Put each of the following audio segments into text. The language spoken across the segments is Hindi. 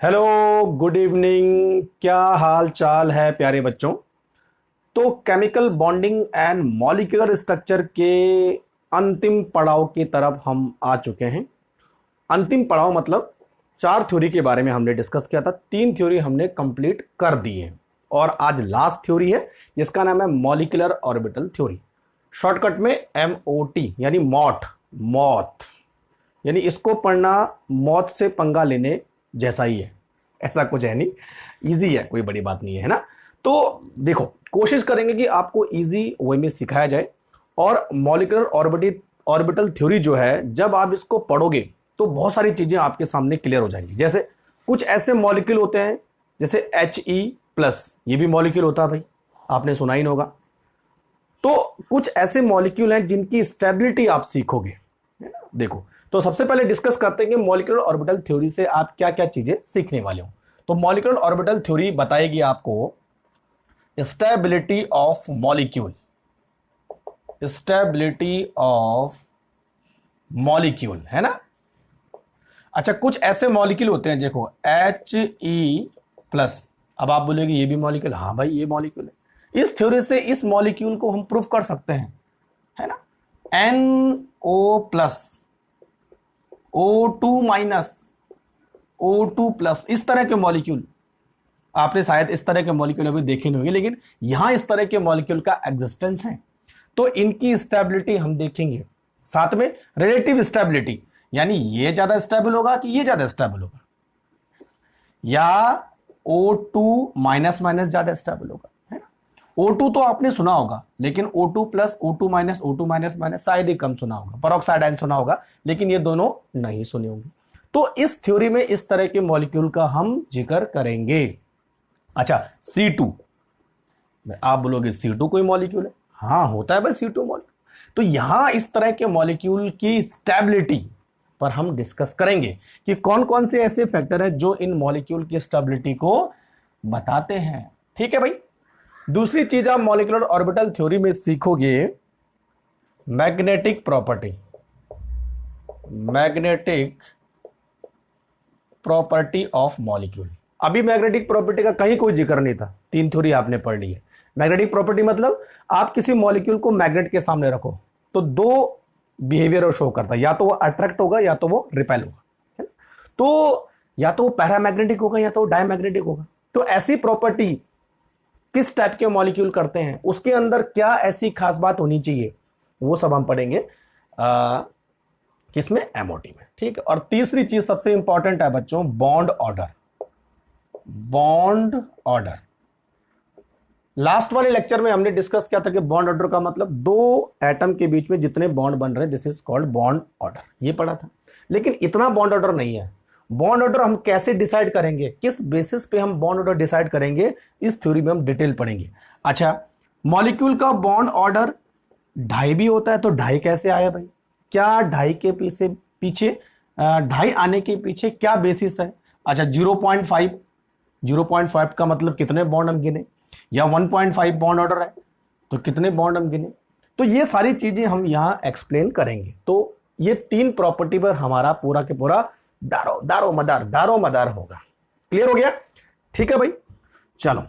Hello, good evening. क्या हाल चाल है प्यारे बच्चों। तो chemical bonding and molecular structure के अंतिम पड़ाव की तरफ हम आ चुके हैं। अंतिम पड़ाव मतलब 4 थ्योरी के बारे में हमने डिस्कस किया था, 3 थ्योरी हमने कंप्लीट कर दी है और आज लास्ट थ्योरी है जिसका नाम है मॉलिक्यूलर ऑर्बिटल थ्योरी, शॉर्टकट में MOT यानी मॉट, मौत। यानी इसको पढ़ना मौत से पंगा लेने जैसा ही है, ऐसा कुछ है नहीं, इजी है, कोई बड़ी बात नहीं है, ना। तो देखो, कोशिश करेंगे कि आपको इजी वे में सिखाया जाए। और मॉलिक्यूलर ऑर्बिटल थ्योरी जो है, जब आप इसको पढ़ोगे तो बहुत सारी चीजें आपके सामने क्लियर हो जाएंगी। जैसे कुछ ऐसे मॉलिक्यूल होते हैं जैसे He+, ये भी मॉलिक्यूल होता है भाई, आपने सुना ही होगा। तो कुछ ऐसे मॉलिक्यूल हैं जिनकी स्टेबिलिटी आप सीखोगे, है ना। देखो, तो सबसे पहले डिस्कस करते हैं कि मॉलिक्यूलर ऑर्बिटल थ्योरी से आप क्या क्या चीजें सीखने वाले हो। तो मॉलिक्यूलर ऑर्बिटल थ्योरी बताएगी आपको stability of molecule, stability of molecule, है ना। अच्छा, कुछ ऐसे मॉलिक्यूल होते हैं, देखो He+। अब आप बोलोगे ये भी मॉलिक्यूल, हाँ भाई ये मॉलिक्यूल है। इस थ्योरी से इस मॉलिक्यूल को हम प्रूफ कर सकते हैं, है ना। NO+, O2-, O2+, इस तरह के मॉलिक्यूल आपने शायद इस तरह के मॉलिक्यूल अभी देखे नहीं होंगे, लेकिन यहां इस तरह के मॉलिक्यूल का एग्जिस्टेंस है। तो इनकी स्टेबिलिटी हम देखेंगे, साथ में रिलेटिव स्टेबिलिटी, यानी ये ज्यादा स्टेबल होगा कि ये ज्यादा स्टेबल होगा, या O2- ज्यादा स्टेबल होगा, है ना। O2 तो आपने सुना होगा, लेकिन O2+, O2-, शायद ही कम सुना होगा। पेरोक्साइड आयन सुना होगा, लेकिन ये दोनों नहीं सुने होंगे। तो इस थ्योरी में इस तरह के मॉलिक्यूल का हम जिक्र करेंगे। अच्छा, C2, आप बोलोगे C2 कोई मॉलिक्यूल है? हाँ, होता है भाई C2 मॉलिक्यूल। तो यहां इस तरह के मॉलिक्यूल की स्टेबिलिटी पर हम डिस्कस करेंगे कि कौन कौन से ऐसे फैक्टर है जो इन मॉलिक्यूल की स्टेबिलिटी को बताते हैं। ठीक है भाई। दूसरी चीज आप मॉलिक्यूलर ऑर्बिटल थ्योरी में सीखोगे magnetic property, magnetic property of molecule. अभी मैग्नेटिक प्रॉपर्टी का कहीं कोई जिक्र नहीं था, 3 थ्योरी आपने पढ़ ली है। मैग्नेटिक प्रॉपर्टी मतलब आप किसी मॉलिक्यूल को मैग्नेट के सामने रखो तो 2 बिहेवियर शो करता है, या तो वो अट्रैक्ट होगा या तो वो रिपेल होगा, है ना? तो या तो वो पैरामैग्नेटिक होगा या तो वो डायमैग्नेटिक होगा। तो ऐसी प्रॉपर्टी किस टाइप के मॉलिक्यूल करते हैं, उसके अंदर क्या ऐसी खास बात होनी चाहिए, वो सब हम पढ़ेंगे किसमें, MOT में। ठीक है। और तीसरी चीज सबसे इंपॉर्टेंट है बच्चों, bond order. Bond order last वाले लेक्चर में हमने डिस्कस किया था कि बॉन्ड ऑर्डर का मतलब 2 एटम के बीच में जितने बॉन्ड बन रहे हैं, this is called bond order, ये पढ़ा था। लेकिन इतना बॉन्ड ऑर्डर नहीं है। बॉन्ड ऑर्डर हम कैसे डिसाइड करेंगे, किस बेसिस पे हम बॉन्ड ऑर्डर डिसाइड करेंगे, इस थ्योरी में हम डिटेल पढ़ेंगे। अच्छा, मॉलिक्यूल का बॉन्ड ऑर्डर ढाई भी होता है, तो ढाई कैसे आया भाई, क्या ढाई के पीछे ढाई आने के पीछे क्या बेसिस है। अच्छा, 0.5, 0.5 का मतलब कितने बॉन्ड हम गिने, या 1.5 बॉन्ड ऑर्डर है तो कितने बॉन्ड हम गिने। तो ये सारी चीजें हम यहां एक्सप्लेन करेंगे। तो ये 3 प्रॉपर्टी पर हमारा पूरा के पूरा दारो मदार होगा। क्लियर हो गया? ठीक है भाई, चलो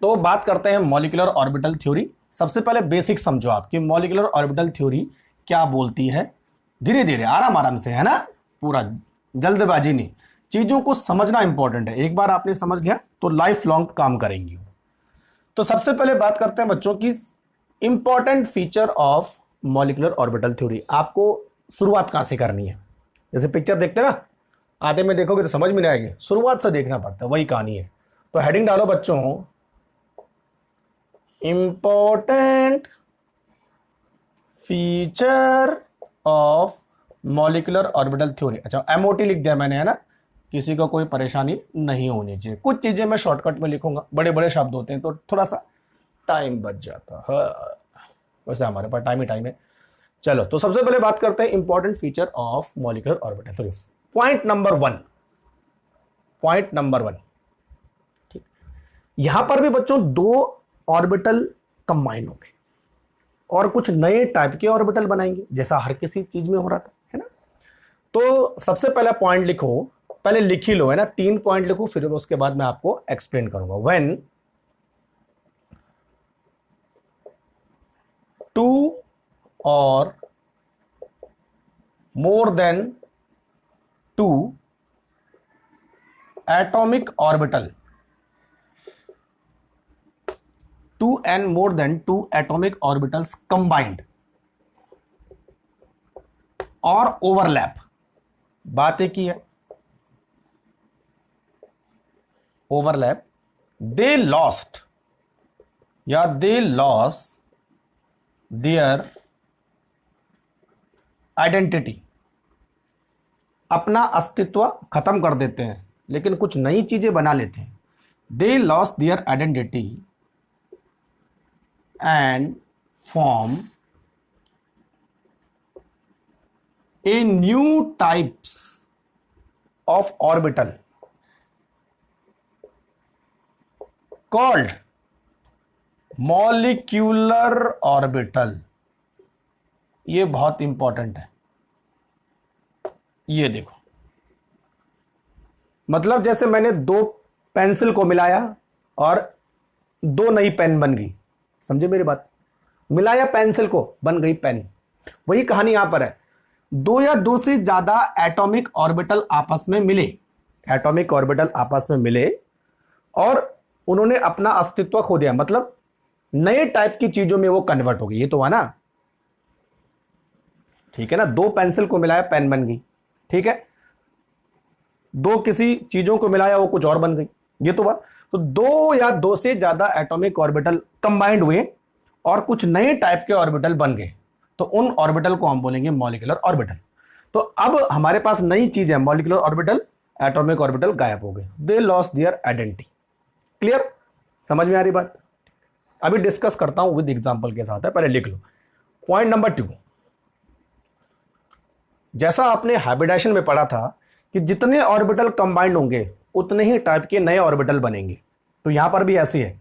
तो बात करते हैं मॉलिक्यूलर ऑर्बिटल थ्योरी। सबसे पहले बेसिक समझो आप कि मॉलिक्यूलर ऑर्बिटल थ्योरी क्या बोलती है। धीरे धीरे आराम आराम से, है ना, पूरा जल्दबाजी नहीं, चीजों को समझना इंपॉर्टेंट है। एक बार आपने समझ लिया तो लाइफ लॉन्ग काम करेंगी। तो सबसे पहले बात करते हैं बच्चों की important feature of molecular orbital theory. आपको शुरुआत कहां से करनी है, जैसे पिक्चर देखते हैं ना, आधे में देखोगे तो समझ में नहीं आएगी, शुरुआत से देखना पड़ता है, वही कहानी है। तो हेडिंग डालो बच्चों, important feature of molecular orbital theory. अच्छा, MOT लिख दिया मैंने, है ना, किसी को कोई परेशानी नहीं होनी चाहिए। कुछ चीजें मैं शॉर्टकट में लिखूंगा, बड़े बड़े शब्द होते हैं तो थोड़ा सा टाइम बच जाता है, वैसे हमारे पास टाइम है। चलो, तो सबसे पहले बात करते हैं important feature of molecular orbital theory. Point number 1, ठीक, यहां पर भी बच्चों 2 ऑर्बिटल कंबाइन हो गए और कुछ नए टाइप के ऑर्बिटल बनाएंगे, जैसा हर किसी चीज में हो रहा था, है ना। तो सबसे पहला पॉइंट लिखो, पहले लिख ही लो, है ना, 3 पॉइंट लिखूं फिर उसके बाद मैं आपको एक्सप्लेन करूंगा। व्हेन 2 और more than 2 atomic orbital, 2 and more than 2 atomic orbitals combined or overlap, बात एक ही है, overlap, they lost या they lost their आइडेंटिटी, अपना अस्तित्व खत्म कर देते हैं लेकिन कुछ नई चीजें बना लेते हैं। They lost their identity and form a new types of orbital called molecular orbital. ये बहुत इंपॉर्टेंट है, ये देखो, मतलब जैसे मैंने 2 पेंसिल को मिलाया और 2 नई पेन बन गई, समझे मेरी बात, मिलाया पेंसिल को बन गई पेन, वही कहानी यहां पर है। 2 या 2 से ज्यादा एटॉमिक ऑर्बिटल आपस में मिले, एटॉमिक ऑर्बिटल आपस में मिले और उन्होंने अपना अस्तित्व खो दिया, मतलब नए टाइप की चीजों में वो कन्वर्ट हो गई। ये तो है ना, ठीक है ना, 2 पेंसिल को मिलाया पेन बन गई, ठीक है, 2 किसी चीजों को मिलाया वो कुछ और बन गई, ये तो बात। तो 2 या 2 से ज्यादा एटॉमिक ऑर्बिटल कंबाइंड हुए और कुछ नए टाइप के ऑर्बिटल बन गए, तो उन ऑर्बिटल को हम बोलेंगे मॉलिक्यूलर ऑर्बिटल। तो अब हमारे पास नई चीज है मॉलिक्यूलर ऑर्बिटल, एटॉमिक ऑर्बिटल गायब हो गए, they lost their identity. Clear, समझ में आ रही बात? अभी डिस्कस करता हूं विद एग्जांपल के साथ है, पहले लिख लो। पॉइंट नंबर 2, जैसा आपने हाइब्रिडाइजेशन में पढ़ा था कि जितने ऑर्बिटल कंबाइंड होंगे उतने ही टाइप के नए ऑर्बिटल बनेंगे, तो यहां पर भी ऐसे है,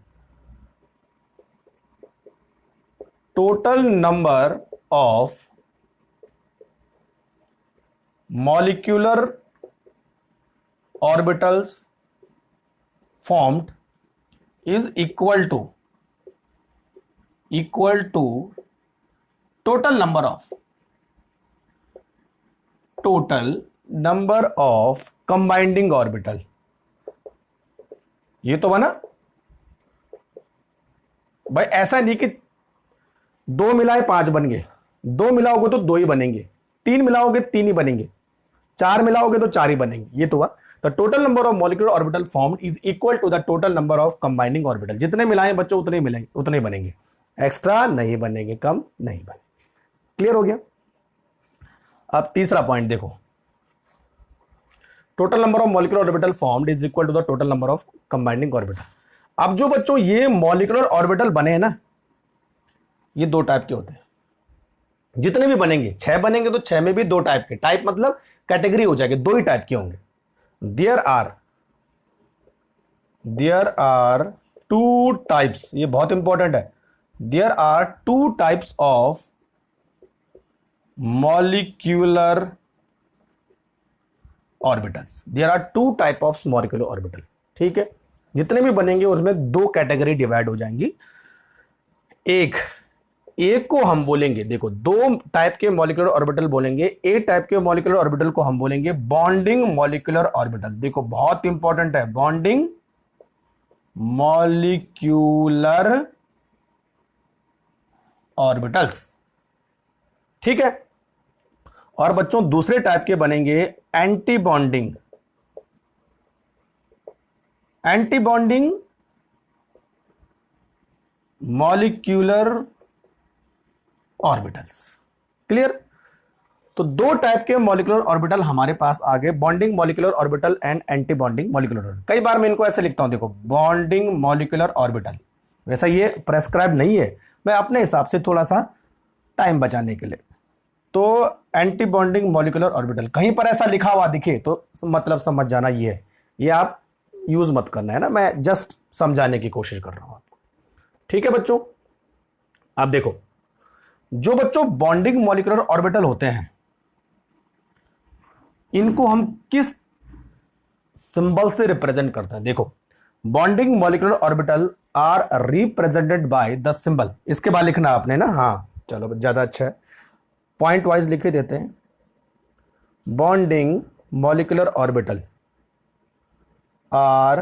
total number of molecular orbitals formed is equal to total number of combining orbital. ये तो बना भाई, ऐसा नहीं कि 2 मिलाए 5 बन गए, 2 मिलाओगे तो 2 ही बनेंगे, 3 मिलाओगे 3 ही बनेंगे, 4 मिलाओगे तो 4 ही बनेंगे, ये तो हुआ। The total number of molecular orbital formed is equal to the total number of combining orbital. जितने मिलाएं बच्चों उतने ही मिलाएंगे, उतने ही बनेंगे, एक्स्ट्रा नहीं बनेंगे, कम नहीं बनेंगे। क्लियर हो गया? अब तीसरा पॉइंट देखो, total number of molecular orbital formed is equal to the total number of combining orbital. अब जो बच्चों ये मॉलिक्यूलर ऑर्बिटल बने हैं ना, ये 2 टाइप के होते हैं, जितने भी बनेंगे, 6 बनेंगे तो 6 में भी 2 टाइप के, टाइप मतलब कैटेगरी हो जाएगी, 2 ही टाइप के होंगे। देयर आर 2 टाइप्स, ये बहुत इंपॉर्टेंट है, there are 2 types of molecular orbitals, there are 2 type of molecular orbital. ठीक है, जितने भी बनेंगे उसमें 2 कैटेगरी डिवाइड हो जाएंगी। एक को हम बोलेंगे, देखो 2 टाइप के मॉलिक्यूलर ऑर्बिटल बोलेंगे, ए टाइप के मॉलिक्यूलर ऑर्बिटल को हम बोलेंगे बॉन्डिंग मॉलिक्यूलर ऑर्बिटल। देखो बहुत इंपॉर्टेंट है, बॉन्डिंग मॉलिक्यूलर ऑर्बिटल्स। ठीक है, और बच्चों दूसरे टाइप के बनेंगे anti bonding molecular orbitals. Clear? तो 2 टाइप के मॉलिक्यूलर ऑर्बिटल हमारे पास आ गए, bonding molecular orbital and anti bonding molecular orbital. कई बार मैं इनको ऐसे लिखता हूं, देखो बॉन्डिंग मॉलिक्यूलर ऑर्बिटल, वैसा ये प्रेस्क्राइब नहीं है, मैं अपने हिसाब से थोड़ा सा टाइम बचाने के लिए। तो एंटी बॉन्डिंग मॉलिक्यूलर ऑर्बिटल कहीं पर ऐसा लिखा हुआ दिखे तो मतलब समझ जाना ये है, ये आप यूज मत करना है ना, मैं जस्ट समझाने की कोशिश कर रहा हूं आपको। ठीक है बच्चों, अब देखो जो बच्चों बॉन्डिंग मॉलिक्यूलर ऑर्बिटल होते हैं, इनको हम किस सिंबल से रिप्रेजेंट करते हैं। देखो, bonding molecular orbital are represented by the symbol. इसके बाद लिखना आपने ना, हाँ चलो ज्यादा अच्छा है, पॉइंट वाइज लिख के देते हैं। Bonding molecular orbital are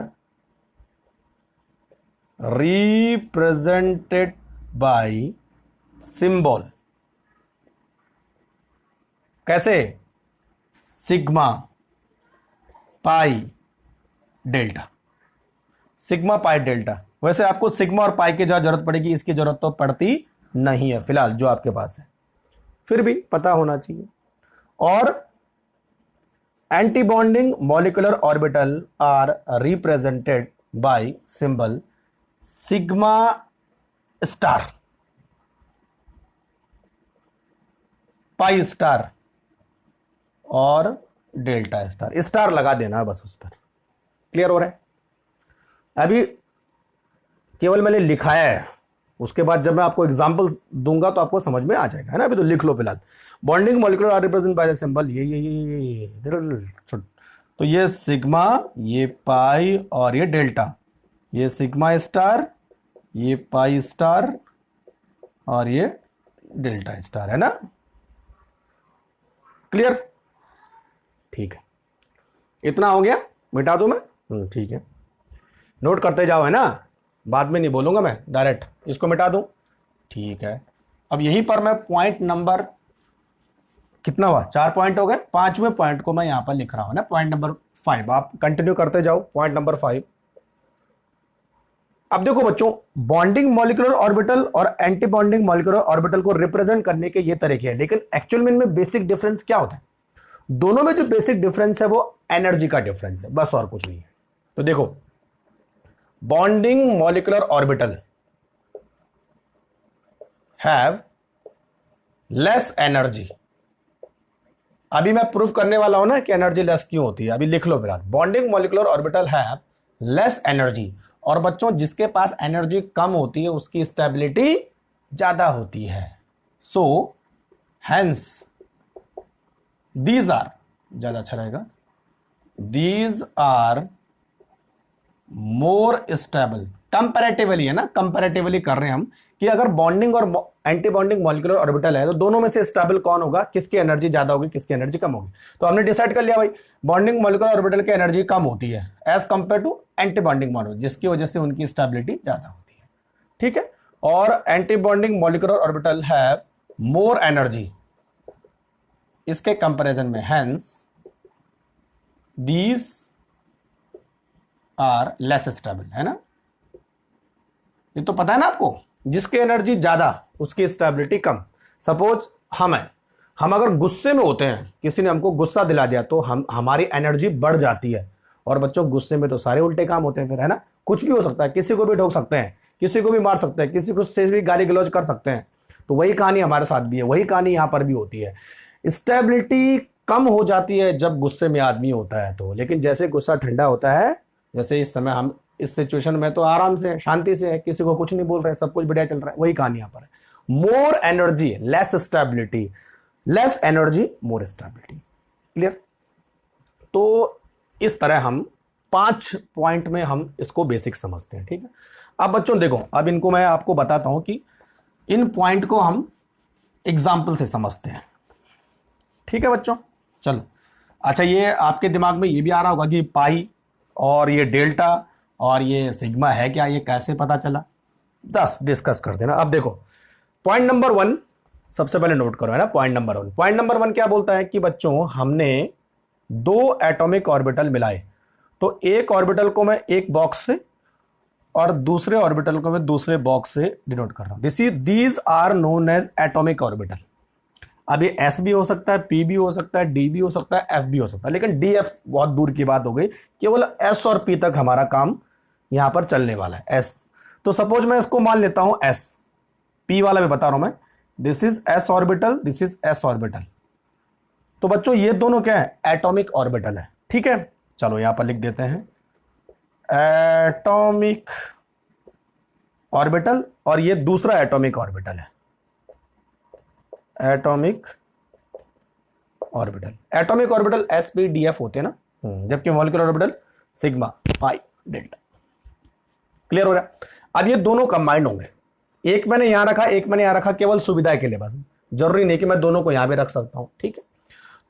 represented by symbol. कैसे? Sigma pi delta, sigma pi delta. वैसे आपको सिग्मा और पाई की जो जरूरत पड़ेगी, इसकी जरूरत तो पड़ती नहीं है फिलहाल जो आपके पास है, फिर भी पता होना चाहिए। और anti bonding molecular orbital are represented by symbol sigma star, pi star और डेल्टा स्टार। स्टार लगा देना बस उस पर। क्लियर हो रहा है? अभी केवल मैंने लिखाया है, उसके बाद जब मैं आपको एग्जांपल्स दूंगा तो आपको समझ में आ जाएगा, है ना। अभी तो लिख लो फिलहाल। Bonding molecular are represent by the symbol ये तो ये सिग्मा, ये पाई और ये डेल्टा। ये सिग्मा स्टार, ये पाई स्टार और ये डेल्टा स्टार, है ना। क्लियर? ठीक है, इतना हो गया। मिटा दूं मैं? ठीक है, नोट करते जाओ, है ना। बाद में नहीं बोलूंगा मैं, डायरेक्ट इसको मिटा दूं। ठीक है, अब यहीं पर मैं पॉइंट नंबर कितना हुआ, 4 पॉइंट हो गए। 5वें पॉइंट को मैं यहां पर लिख रहा हूं ना, पॉइंट नंबर 5। आप कंटिन्यू करते जाओ, पॉइंट नंबर 5। अब देखो बच्चों, बॉन्डिंग मॉलिक्यूलर ऑर्बिटल और एंटी बॉन्डिंग मॉलिक्यूलर ऑर्बिटल को रिप्रेजेंट करने के ये तरीके हैं, लेकिन एक्चुअल में इनमें बेसिक डिफरेंस क्या होता है? दोनों में जो बेसिक डिफरेंस है वो एनर्जी का डिफरेंस है, बस और कुछ नहीं है। तो देखो, bonding molecular orbital have less energy. अभी मैं प्रूफ करने वाला हूं ना कि एनर्जी लेस क्यों होती है, अभी लिख लो फिलहाल। Bonding molecular orbital have less energy. और बच्चों, जिसके पास एनर्जी कम होती है उसकी स्टेबिलिटी ज्यादा होती है। सो हेंस दीज आर, ज्यादा अच्छा रहेगा, these are more stable comparatively, है ना। कंपैरेटिवली कर रहे हैं हम कि अगर बॉन्डिंग और एंटी बॉन्डिंग मॉलिक्यूलर ऑर्बिटल है तो दोनों में से स्टेबल कौन होगा, किसकी एनर्जी ज्यादा होगी, किसकी एनर्जी कम होगी। तो हमने डिसाइड कर लिया भाई, बॉन्डिंग मॉलिक्यूलर ऑर्बिटल की एनर्जी कम होती है as compare to anti bonding molecular, जिसकी वजह से उनकी स्टेबिलिटी ज्यादा होती है। ठीक है, और anti bonding molecular orbital have more energy इसके कंपैरिजन में, hence these are less stable, है ना। ये तो पता है ना आपको, जिसकी एनर्जी ज्यादा उसकी स्टेबिलिटी कम। सपोज हम अगर गुस्से में होते हैं, किसी ने हमको गुस्सा दिला दिया तो हमारी एनर्जी बढ़ जाती है। और बच्चों, गुस्से में तो सारे उल्टे काम होते हैं फिर, है ना। कुछ भी हो सकता है, किसी को भी ठोक सकते हैं, किसी को भी मार सकते हैं, किसी को से भी गाली गलौज कर सकते हैं। तो वही कहानी हमारे साथ भी है, वही कहानी यहां पर भी होती है। स्टेबिलिटी कम हो जाती है जब गुस्से में आदमी होता है तो, लेकिन जैसे गुस्सा ठंडा होता है, जैसे इस समय हम इस सिचुएशन में तो आराम से शांति से है, किसी को कुछ नहीं बोल रहे, सब कुछ बढ़िया चल रहा है, वही कहानी यहां पर है। More energy less stability, less energy more stability. Clear? तो इस तरह हम 5 पॉइंट में हम इसको बेसिक समझते हैं। ठीक है, अब बच्चों देखो, अब इनको मैं आपको बताता हूं कि इन पॉइंट को हम एग्जाम्पल से समझते हैं। ठीक है बच्चों, चलो। अच्छा, ये आपके दिमाग में ये भी आ रहा होगा कि पाई और ये डेल्टा और ये सिग्मा है क्या, ये कैसे पता चला? 10 डिस्कस कर देना। अब देखो, पॉइंट नंबर 1 सबसे पहले नोट करो, है ना। पॉइंट नंबर 1, पॉइंट नंबर 1 क्या बोलता है कि बच्चों, हमने 2 एटॉमिक ऑर्बिटल मिलाए, तो एक ऑर्बिटल को मैं एक बॉक्स से और दूसरे ऑर्बिटल को मैं दूसरे बॉक्स से डिनोट कर रहा हूं। These are known as atomic orbital. अब ये एस भी हो सकता है, पी भी हो सकता है, डी भी हो सकता है, एफ भी हो सकता है, लेकिन डी एफ बहुत दूर की बात हो गई, केवल एस और पी तक हमारा काम यहां पर चलने वाला है। एस, तो सपोज मैं इसको मान लेता हूं एस, पी वाला मैं बता रहा हूं मैं, this is S orbital, this is S orbital. तो बच्चों, ये दोनों क्या है? एटॉमिक ऑर्बिटल है। ठीक है, चलो यहां पर लिख देते हैं एटॉमिक ऑर्बिटल, और ये दूसरा एटॉमिक ऑर्बिटल है, atomic orbital. Atomic orbital S P D F होते हैं ना, जबकि molecular orbital sigma pi delta. Clear हो रहा है? अब ये दोनों कंबाइंड होंगे, एक मैंने यहां रखा, एक मैंने यहां रखा, केवल सुविधा के लिए, बस जरूरी नहीं कि मैं दोनों को यहां भी रख सकता हूं। ठीक है,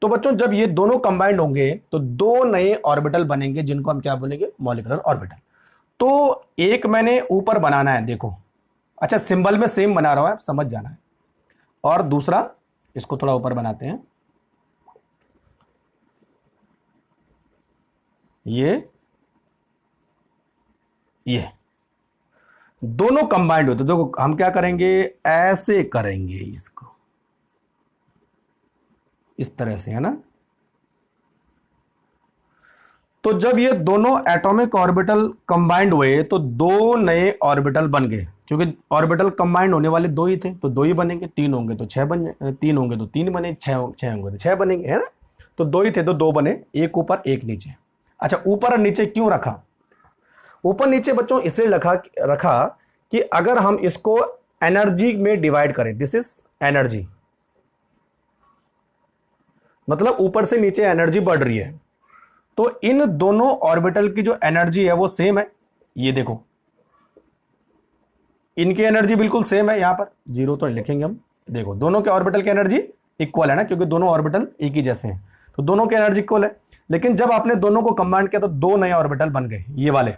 तो बच्चों जब ये दोनों कंबाइंड होंगे तो दो नए ऑर्बिटल बनेंगे जिनको हम क्या बोलेंगे, मॉलिक्यूलर ऑर्बिटल। तो एक मैंने ऊपर बनाना है, देखो, अच्छा सिंबल में सेम बना रहा हूं, आप समझ जाना है। और दूसरा इसको थोड़ा ऊपर बनाते हैं, ये दोनों कंबाइंड होते, देखो हम क्या करेंगे, ऐसे करेंगे इसको, इस तरह से, है ना। तो जब ये दोनों एटॉमिक ऑर्बिटल कंबाइंड हुए तो दो नए ऑर्बिटल बन गए, क्योंकि ऑर्बिटल कंबाइंड होने वाले दो ही थे, तो दो ही बनेंगे, तीन होंगे तो छह बन जाए, तीन होंगे तो तीन बने, छह होंगे तो छह बनेंगे, है ना। तो दो ही थे तो दो बने, एक ऊपर एक नीचे। अच्छा ऊपर और नीचे क्यों रखा, ऊपर नीचे बच्चों इसलिए रखा कि अगर हम इसको एनर्जी में डिवाइड करें, दिस इज एनर्जी, मतलब ऊपर से नीचे एनर्जी बढ़ रही है, तो इन दोनों ऑर्बिटल की जो एनर्जी है वो सेम है। ये देखो इनकी एनर्जी बिल्कुल सेम है, यहां पर जीरो तो लिखेंगे हम, देखो दोनों के ऑर्बिटल की एनर्जी इक्वल है ना, क्योंकि दोनों ऑर्बिटल एक ही जैसे हैं, तो दोनों की एनर्जी इक्वल है। लेकिन जब आपने दोनों को कंबाइन किया तो दो नए ऑर्बिटल बन गए, ये वाले।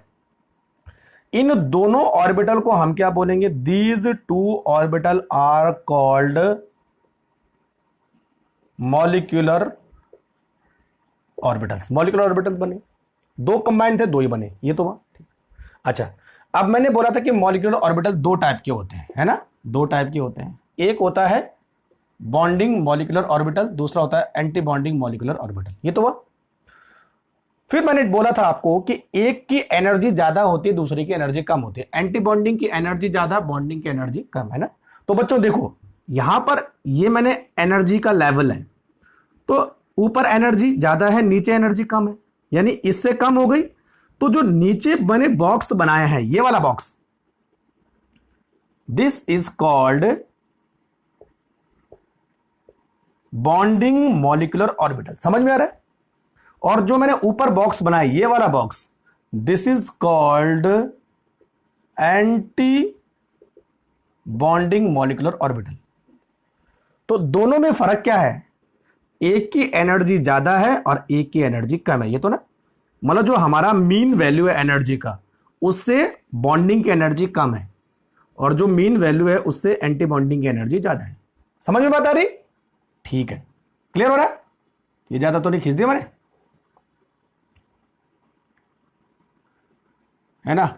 इन दोनों ऑर्बिटल को हम क्या बोलेंगे, these two orbital are called molecular orbitals. Molecular orbital बने, दो कंबाइंड थे, दो ही बने, ये तो ठीक। अच्छा अब मैंने बोला था कि मॉलिक्यूलर ऑर्बिटल दो टाइप के होते हैं, है ना, दो टाइप के होते हैं। एक होता है बॉन्डिंग मॉलिक्यूलर ऑर्बिटल, दूसरा होता है एंटी बॉन्डिंग मॉलिक्यूलर ऑर्बिटल, ये तो हुआ। फिर मैंने बोला था आपको कि एक की एनर्जी ज्यादा होती है, दूसरे की एनर्जी कम होती है। एंटी बॉन्डिंग की एनर्जी ज्यादा, बॉन्डिंग की एनर्जी कम, है ना। तो बच्चों देखो यहां पर ये मैंने एनर्जी का लेवल है, तो ऊपर एनर्जी ज्यादा है, नीचे एनर्जी कम है, यानी इससे कम हो गई। तो जो नीचे बने बॉक्स बनाया है, ये वाला box, this is called bonding molecular orbital. समझ में आ रहा है? और जो मैंने ऊपर बॉक्स बनाया, ये वाला box, this is called anti bonding molecular orbital. तो दोनों में फर्क क्या है, एक की एनर्जी ज्यादा है और एक की एनर्जी कम है, ये तो ना, मतलब जो हमारा मीन वैल्यू है एनर्जी का, उससे बॉन्डिंग की एनर्जी कम है, और जो मीन वैल्यू है उससे एंटी बॉन्डिंग की एनर्जी ज्यादा है। समझ में बात आ रही? ठीक है, क्लियर हो रहा है? ये ज्यादा तो नहीं खींच दिया मैंने, है ना,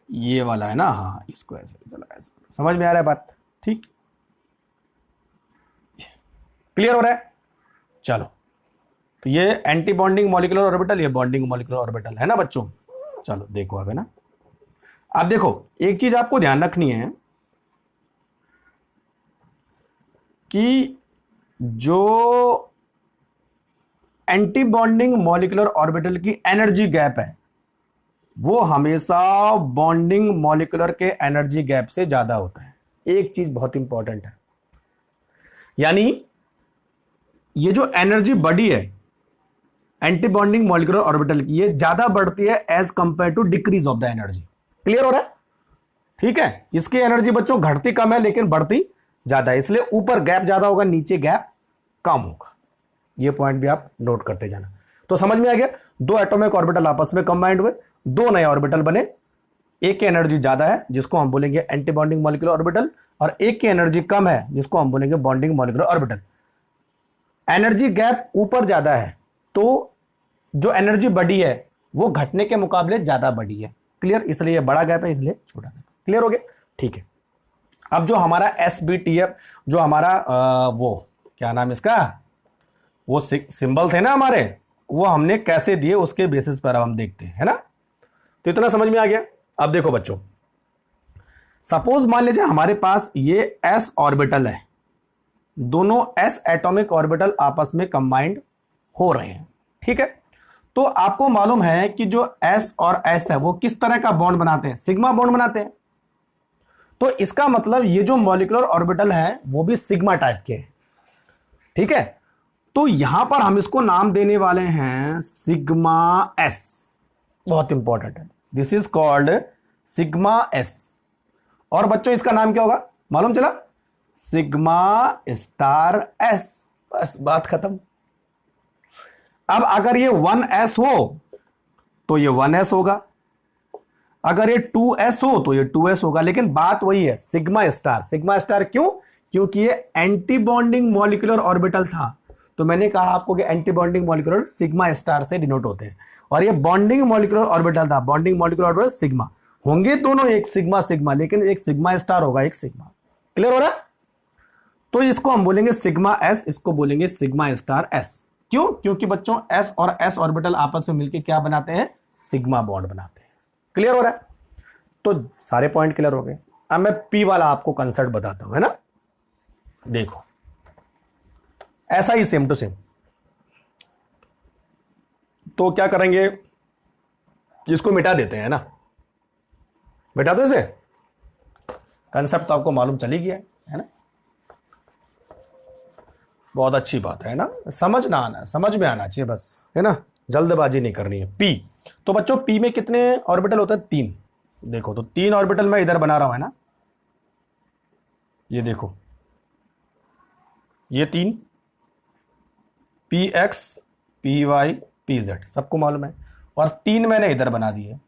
ये वाला है ना, हाँ इसको ऐसे, चलो ऐसे, समझ में आ रहा है बात? ठीक, क्लियर हो रहा है? चलो, तो ये एंटी बॉन्डिंग मॉलिक्यूलर ऑर्बिटल, ये बॉन्डिंग मॉलिक्यूलर ऑर्बिटल, है ना बच्चों। चलो देखो अब, है ना, अब देखो एक चीज आपको ध्यान रखनी है कि जो एंटी बॉन्डिंग मॉलिक्यूलर ऑर्बिटल की एनर्जी गैप है वो हमेशा बॉन्डिंग मॉलिक्यूलर के एनर्जी गैप से ज्यादा होता है। एक चीज बहुत इंपॉर्टेंट है, यानी ये जो एनर्जी बढ़ी है एंटी बॉन्डिंग मॉलिक्यूलर ऑर्बिटल की, ये ज्यादा बढ़ती है as compare to decrease of the energy. Clear हो रहा है? ठीक है, इसकी एनर्जी बच्चों घटती कम है लेकिन बढ़ती ज्यादा है, इसलिए ऊपर गैप ज्यादा होगा, नीचे गैप कम होगा। ये पॉइंट भी आप नोट करते जाना। तो समझ में आ गया, दो एटॉमिक ऑर्बिटल आपस में कंबाइंड हुए, दो नए ऑर्बिटल बने, एक की एनर्जी ज्यादा है जिसको हम बोलेंगे एंटी बॉन्डिंग मॉलिक्यूलर ऑर्बिटल, और एक की एनर्जी कम है जिसको हम बोलेंगे bonding molecular orbital. Energy gap ऊपर ज्यादा है तो जो एनर्जी बढ़ी है वो घटने के मुकाबले ज्यादा बढ़ी है। क्लियर? इसलिए बड़ा गैप है, इसलिए छोटा गैप। क्लियर हो गया? ठीक है, अब जो हमारा SBTF, जो हमारा वो क्या नाम इसका, वो सिंबल थे ना हमारे, वो हमने कैसे दिए उसके बेसिस पर अब हम देखते हैं, है ना। तो इतना समझ में आ गया। अब देखो बच्चों, सपोज मान लीजिए हमारे पास ये S ऑर्बिटल है, दोनों S एटॉमिक ऑर्बिटल आपस में कंबाइंड हो रहे हैं, ठीक है। तो आपको मालूम है कि जो S और S है वो किस तरह का बॉन्ड बनाते हैं, सिग्मा बॉन्ड बनाते हैं। तो इसका मतलब ये जो मॉलिक्यूलर ऑर्बिटल है वो भी सिग्मा टाइप के हैं, ठीक है। तो यहां पर हम इसको नाम देने वाले हैं सिग्मा एस, बहुत इंपॉर्टेंट है, this is called sigma S. और बच्चों इसका नाम क्या होगा मालूम चला, सिग्मा स्टार एस, बस बात खत्म। अब अगर ये 1s हो तो ये 1s होगा, अगर ये 2s हो तो ये 2s होगा, लेकिन बात वही है सिग्मा स्टार। सिग्मा स्टार क्यों, क्योंकि ये एंटी बॉन्डिंग मॉलिक्यूलर ऑर्बिटल था, तो मैंने कहा आपको कि anti bonding molecular sigma star से डिनोट होते हैं, और ये बॉन्डिंग मॉलिक्यूलर ऑर्बिटल था, बॉन्डिंग मॉलिक्यूलर ऑर्बिटल सिग्मा, होंगे दोनों एक सिग्मा सिग्मा, लेकिन एक सिग्मा स्टार होगा एक सिग्मा। क्लियर हो रहा है? तो इसको हम बोलेंगे सिग्मा एस, इसको बोलेंगे सिग्मा स्टार एस। क्यों, क्योंकि बच्चों एस और एस ऑर्बिटल आपस में मिलकर क्या बनाते हैं, सिग्मा बॉन्ड बनाते हैं। क्लियर हो रहा है? तो सारे पॉइंट क्लियर हो गए। अब मैं पी वाला आपको कंसेप्ट बताता हूं, है ना। देखो ऐसा ही सेम टू सेम, तो क्या करेंगे, इसको मिटा देते हैं ना, मिटा दो इसे, कंसेप्ट तो आपको मालूम चली गया है ना, बहुत अच्छी बात है ना, समझ में आना चाहिए बस, है ना, जल्दबाजी नहीं करनी है। पी, तो बच्चों पी में कितने ऑर्बिटल होते हैं, 3। देखो तो 3 ऑर्बिटल मैं इधर बना रहा हूं, है ना, ये देखो ये 3, P X P Y P Z, सबको मालूम है, और 3 मैंने इधर बना दिए,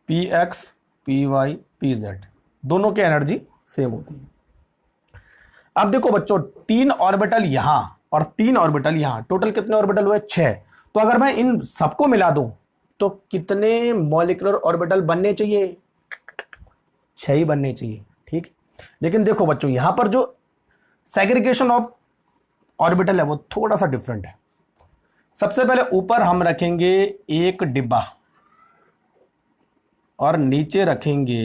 P X P Y P Z, दोनों की एनर्जी सेम होती है। अब देखो बच्चों 3 ऑर्बिटल यहां और 3 ऑर्बिटल यहां, टोटल कितने ऑर्बिटल हुए, 6। तो अगर मैं इन सबको मिला दूं तो कितने मॉलिक्यूलर ऑर्बिटल बनने चाहिए, 6 ही बनने चाहिए, ठीक है। लेकिन देखो बच्चों यहां पर जो सेग्रीगेशन ऑफ ऑर्बिटल है वो थोड़ा सा डिफरेंट है। सबसे पहले ऊपर हम रखेंगे एक डिब्बा और नीचे रखेंगे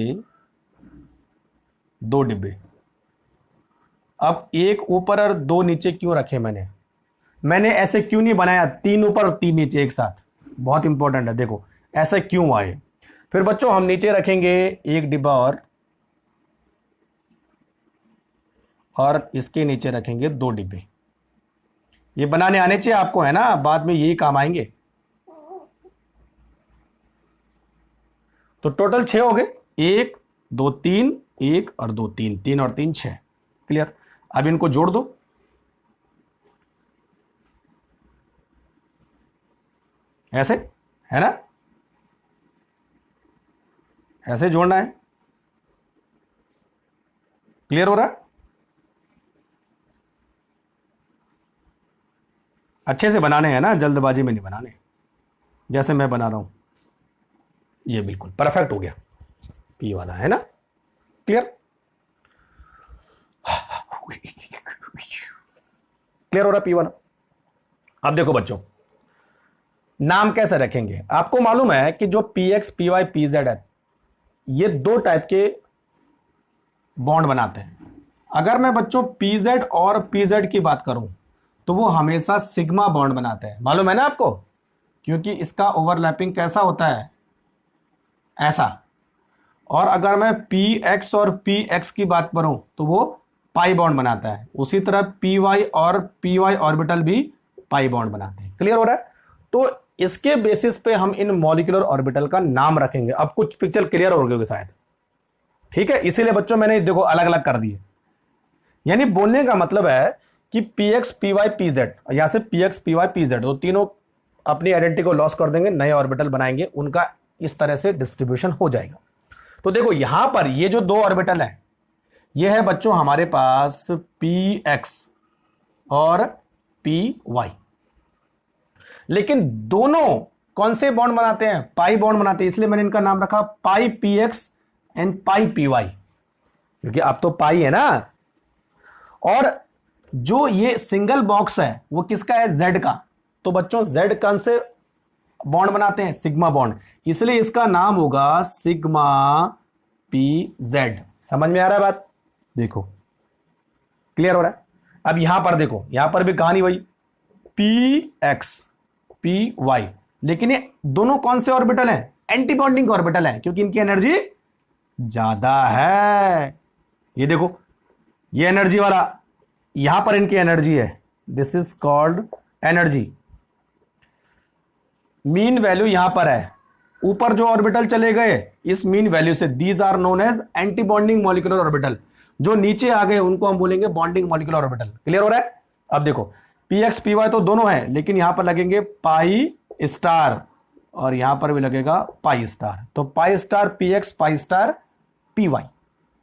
2 डिब्बे। अब एक ऊपर और 2 नीचे क्यों रखे, मैंने ऐसे क्यों नहीं बनाया 3 ऊपर और 3 नीचे एक साथ, बहुत इंपॉर्टेंट है, देखो ऐसे क्यों आए। फिर बच्चों हम नीचे रखेंगे एक डिब्बा और इसके नीचे रखेंगे 2 डिब्बे। ये बनाने आने चाहिए आपको, है ना, बाद में यही काम आएंगे। तो टोटल 6 हो गए, 1 2 3, 1 और 2 3, 3 और 3 6। क्लियर? अब इनको जोड़ दो, ऐसे, है ना, ऐसे जोड़ना है। क्लियर हो रहा है? अच्छे से बनाने हैं ना, जल्दबाजी में नहीं बनाने, जैसे मैं बना रहा हूं, ये बिल्कुल परफेक्ट हो गया पी वाला, है ना। क्लियर? क्लियर हो रहा पी वाला? अब देखो बच्चों नाम कैसे रखेंगे, आपको मालूम है कि जो P X P Y P Z है ये 2 टाइप के बॉन्ड बनाते हैं। अगर मैं बच्चों पी जेड और पी जेड की बात करूं तो वो हमेशा सिग्मा बॉन्ड बनाते हैं, मालूम है ना आपको, क्योंकि इसका ओवरलैपिंग कैसा होता है, ऐसा। और अगर मैं पी एक्स और पी एक्स की बात करूं तो वो पाई बॉन्ड बनाता है, उसी तरह पी वाई और पी वाई ऑर्बिटल भी पाई बॉन्ड बनाते हैं। क्लियर हो रहा है? तो इसके बेसिस पे हम इन मॉलिक्यूलर ऑर्बिटल का नाम रखेंगे। अब कुछ पिक्चर क्लियर हो गए शायद, ठीक है, इसीलिए बच्चों मैंने देखो अलग अलग कर दिए। यानी बोलने का मतलब है कि P X P Y P Z, यहां से P X P Y P Z, तो तीनों अपनी आइडेंटिटी को लॉस कर देंगे, नए ऑर्बिटल बनाएंगे, उनका इस तरह से डिस्ट्रीब्यूशन हो जाएगा। तो देखो यहां पर ये जो 2 ऑर्बिटल है ये है बच्चों हमारे पास पी एक्स और पी वाई, लेकिन दोनों कौन से बॉन्ड बनाते हैं, पाई बॉन्ड बनाते हैं, इसलिए मैंने इनका नाम रखा pi p x and pi p y, क्योंकि अब तो पाई है ना। और जो ये सिंगल बॉक्स है वो किसका है, जेड का। तो बच्चों जेड कौन से बॉन्ड बनाते हैं, सिग्मा बॉन्ड, इसलिए इसका नाम होगा सिग्मा पी जेड। समझ में आ रहा है बात? देखो क्लियर हो रहा है? अब यहां पर देखो, यहां पर भी कहानी वही, पी एक्स पी वाई, लेकिन ये दोनों कौन से ऑर्बिटल हैं, एंटी बॉन्डिंग ऑर्बिटल हैं, क्योंकि इनकी एनर्जी ज्यादा है। ये देखो ये एनर्जी वाला, यहां पर इनकी एनर्जी है, this is called energy. Mean value यहां पर है, ऊपर जो ऑर्बिटल चले गए इस मीन वैल्यू से, these are known as anti bonding molecular orbital. जो नीचे आ गए उनको हम बोलेंगे बॉन्डिंग मॉलिक्यूलर ऑर्बिटल। क्लियर हो रहा है? अब देखो पी एक्स पी वाई तो दोनों है, लेकिन यहां पर लगेंगे पाई स्टार और यहां पर भी लगेगा पाई स्टार, तो pi star P X pi star P Y.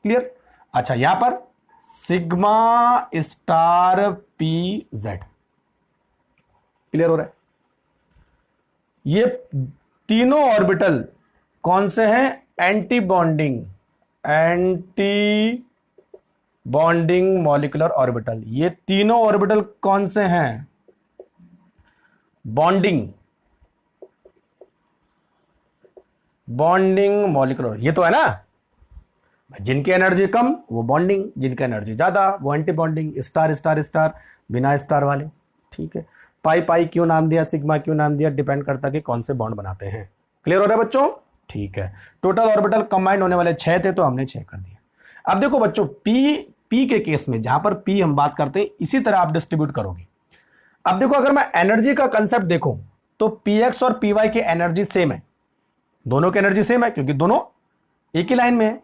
Clear? अच्छा, यहां पर sigma star P Z. Clear हो रहा है? ये तीनों ऑर्बिटल कौन से हैं? Anti bonding molecular orbital. ये तीनों ऑर्बिटल कौन से हैं? Bonding molecular. ये तो है ना, जिनकी एनर्जी कम वो बॉन्डिंग, जिनकी एनर्जी ज्यादा वो anti bonding. Star star star, बिना स्टार वाले। ठीक है, पाई पाई क्यों नाम दिया, सिग्मा क्यों नाम दिया, डिपेंड करता है कि कौन से बॉन्ड बनाते हैं। क्लियर हो रहा है बच्चों? ठीक है, टोटल ऑर्बिटल कंबाइंड होने वाले 6 थे तो हमने 6 कर दिया। अब देखो बच्चों, पी के केस में जहां पर पी हम बात करते हैं, इसी तरह आप डिस्ट्रीब्यूट करोगे। अब देखो, अगर मैं एनर्जी का कंसेप्ट देखूं तो पी एक्स और पी वाई की एनर्जी सेम है, दोनों की एनर्जी सेम है क्योंकि दोनों एक ही लाइन में है।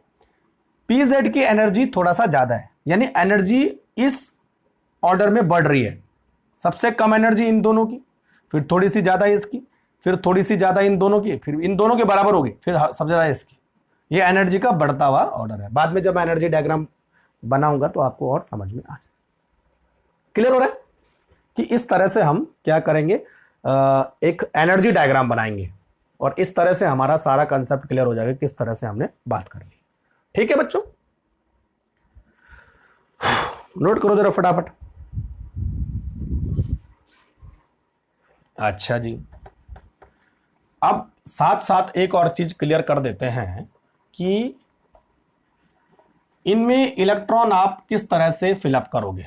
पी जेड की एनर्जी थोड़ा सा ज्यादा है, यानी एनर्जी इस ऑर्डर में बढ़ रही है। सबसे कम एनर्जी इन दोनों की, फिर थोड़ी सी ज्यादा इसकी, फिर थोड़ी सी ज्यादा इन दोनों की, फिर इन दोनों के बराबर होगी, फिर सबसे ज्यादा इसकी। ये एनर्जी का बढ़ता हुआ ऑर्डर है। बाद में जब मैं एनर्जी डायग्राम बनाऊंगा तो आपको और समझ में आ जाए। क्लियर हो रहा है कि इस तरह से हम क्या करेंगे, एक एनर्जी डायग्राम बनाएंगे और इस तरह से हमारा सारा कंसेप्ट क्लियर हो जाएगा किस तरह से हमने बात कर ली। ठीक है बच्चों, नोट करो जरा फटाफट। अच्छा जी, अब साथ साथ एक और चीज क्लियर कर देते हैं कि इनमें इलेक्ट्रॉन आप किस तरह से फिलअप करोगे।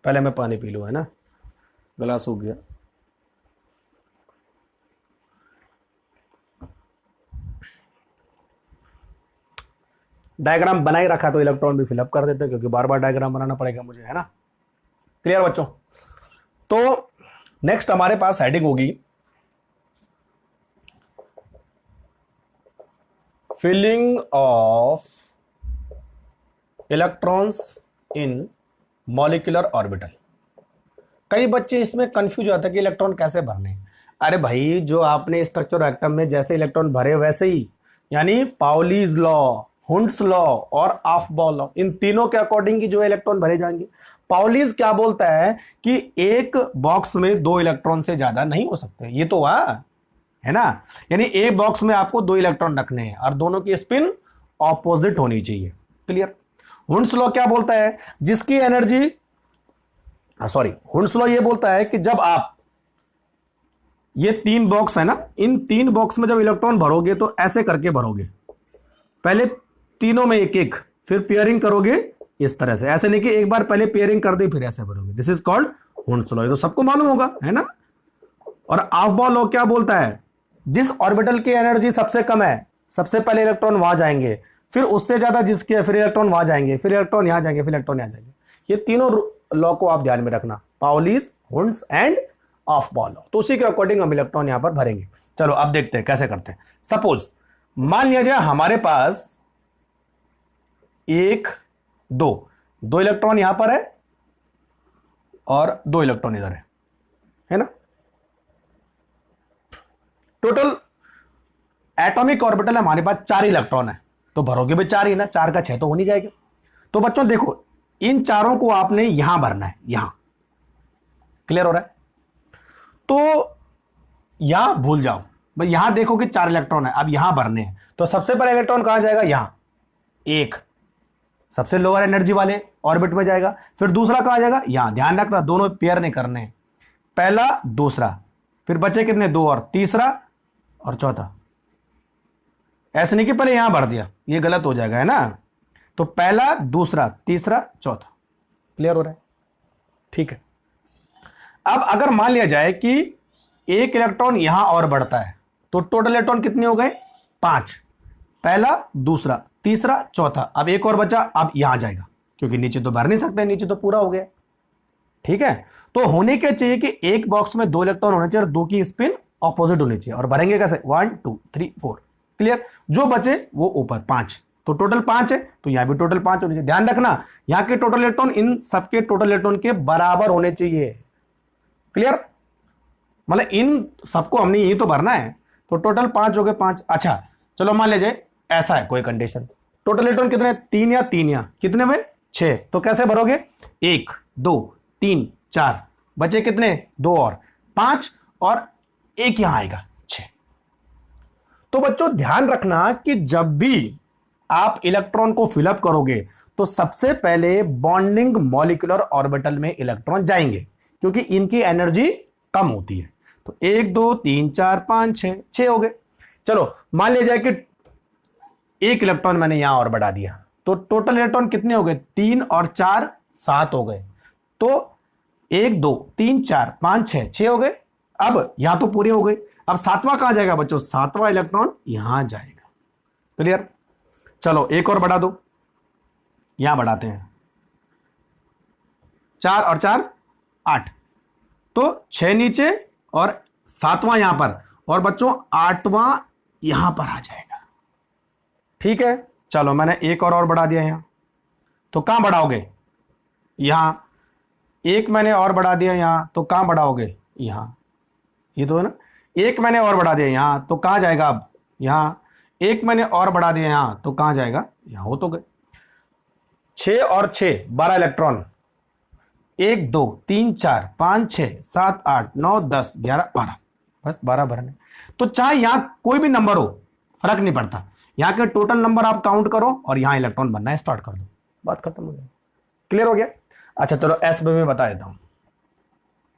पहले मैं पानी पी लूं, है ना, गला सूख गया। डायग्राम बना ही रखा तो इलेक्ट्रॉन भी फिलअप कर देते, क्योंकि बार बार डायग्राम बनाना पड़ेगा मुझे, है ना। क्लियर बच्चों? तो नेक्स्ट हमारे पास हेडिंग होगी filling of electrons in molecular orbital. कई बच्चे इसमें कंफ्यूज होते हैं कि इलेक्ट्रॉन कैसे भरने। अरे भाई, जो आपने स्ट्रक्चर एटम में जैसे इलेक्ट्रॉन भरे वैसे ही, यानी पाउलीज लॉ, हुंड्स लॉ और ऑफ-बॉल लॉ, इन तीनों के अकॉर्डिंग की जो इलेक्ट्रॉन भरे जाएंगे। पाउलीज क्या बोलता है कि एक बॉक्स में 2 इलेक्ट्रॉन से ज्यादा नहीं हो सकते। ये तो है ना, यानी एक बॉक्स में आपको 2 इलेक्ट्रॉन रखने हैं और दोनों की स्पिन ऑपोजिट होनी चाहिए। क्लियर? हुंड्स लॉ क्या बोलता है, जिसकी एनर्जी हुंड्स लॉ ये बोलता है कि जब आप ये 3 बॉक्स है ना, इन 3 बॉक्स में जब इलेक्ट्रॉन भरोगे तो ऐसे करके भरोगे, पहले तीनों में एक एक, फिर पेयरिंग करोगे इस तरह से। ऐसे नहीं कि एक बार पहले पेयरिंग कर दी फिर ऐसे भरोगे। This is called Hund's law, ये तो सबको मालूम होगा, है ना। और ऑफ-बॉल लॉ क्या बोलता है, जिस ऑर्बिटल की एनर्जी सबसे कम है सबसे पहले इलेक्ट्रॉन वहां जाएंगे, फिर उससे ज्यादा जिसके है फिर इलेक्ट्रॉन वहां जाएंगे, फिर इलेक्ट्रॉन यहां जाएंगे, फिर इलेक्ट्रॉन यहां जाएंगे। ये तीनों लॉ को आप ध्यान में रखना, Pauli's, Hund's and of-ball law. तो उसी के अकॉर्डिंग हम इलेक्ट्रॉन यहां पर भरेंगे। चलो अब देखते हैं कैसे करते हैं। सपोज मान लिया जाए हमारे पास 1 2 इलेक्ट्रॉन यहां पर है और 2 इलेक्ट्रॉन इधर है ना। टोटल एटॉमिक ऑर्बिटल है हमारे पास 4 इलेक्ट्रॉन है, तो भरोगे भी 4 ही ना, 4 का 6 तो हो नहीं जाएगा। तो बच्चों देखो, इन चारों को आपने यहां भरना है, यहां। क्लियर हो रहा है? तो यहां भूल जाओ भाई, यहां देखो कि 4 इलेक्ट्रॉन है, अब यहां भरने हैं। तो सबसे पहला इलेक्ट्रॉन कहां जाएगा, यहां, एक सबसे लोअर एनर्जी वाले ऑर्बिट में जाएगा। फिर दूसरा कहां जाएगा, यहां। ध्यान रखना दोनों पेयर नहीं करने हैं, पहला दूसरा, फिर बचे कितने, 2 और तीसरा और चौथा। ऐसे नहीं कि पहले यहां भर दिया, ये गलत हो जाएगा, है ना। तो पहला दूसरा तीसरा चौथा। क्लियर हो रहा है? ठीक है। अब अगर मान लिया जाए कि एक इलेक्ट्रॉन यहां और बढ़ता है, तो टोटल इलेक्ट्रॉन कितने हो गए, 5। पहला दूसरा तीसरा, चौथा, अब एक और बचा, अब यहां जाएगा क्योंकि नीचे तो भर नहीं सकते, नीचे तो पूरा हो गया। ठीक है, तो होने क्या चाहिए कि एक बॉक्स में 2 इलेक्ट्रॉन होने चाहिए और 2 की स्पिन ऑपोजिट होनी चाहिए। और भरेंगे कैसे, 1 2 3 4, क्लियर। जो बचे वो ऊपर 5, तो टोटल 5 है, तो यहां भी टोटल 5 होने चाहिए। ध्यान रखना यहां के टोटल इलेक्ट्रॉन इन सबके टोटल इलेक्ट्रॉन के बराबर होने चाहिए, क्लियर। मतलब इन सबको हमने यही तो भरना है, तो टोटल 5 हो गए, 5। अच्छा चलो मान लीजिए ऐसा है कोई कंडीशन, टोटल इलेक्ट्रॉन कितने, 3 या 3 या कितने में 6, तो कैसे भरोगे, 1 2 3 4, बचे कितने, 2 और 5, और एक यहां आएगा 6। तो बच्चों ध्यान रखना कि जब भी आप इलेक्ट्रॉन को फिलअप करोगे तो सबसे पहले बॉन्डिंग मॉलिक्यूलर ऑर्बिटल में इलेक्ट्रॉन जाएंगे क्योंकि इनकी एनर्जी कम होती है। तो 1 2 3 4 5 6, 6 हो गए। चलो मान लीजिए कि एक इलेक्ट्रॉन मैंने यहां और बढ़ा दिया, तो टोटल इलेक्ट्रॉन कितने हो गए, 3 और 4 7 हो गए। तो 1 2 3 4 5 6, 6 हो गए। अब यहां तो पूरे हो गए, अब सातवां कहां जाएगा बच्चों, सातवां इलेक्ट्रॉन यहां जाएगा, क्लियर। चलो एक और बढ़ा दो, यहां बढ़ाते हैं, 4 और 4 8, तो 6 नीचे और सातवां यहां पर, और बच्चों 8वां यहां पर आ जाएगा। ठीक है, चलो मैंने एक और बढ़ा दिया यहां, तो कहां बढ़ाओगे, यहां। एक मैंने और बढ़ा दिया यहां, तो कहां बढ़ाओगे, यहां। ये तो है ना, एक मैंने और बढ़ा दिया यहां, तो कहां जाएगा, अब यहां। एक मैंने और बढ़ा दिया यहां, तो कहां जाएगा, यहां। हो तो गए 6 और 6 12 इलेक्ट्रॉन, 1 2 3 4 5 6 7 8 9 10 11 12, बस 12 भरने। तो चाहे यहां कोई भी नंबर हो, फर्क नहीं पड़ता, यहां के टोटल नंबर आप काउंट करो और यहां इलेक्ट्रॉन बनना है स्टार्ट कर दो, बात खत्म हो गई, क्लियर हो गया। अच्छा चलो एस में मैं बता देता हूं।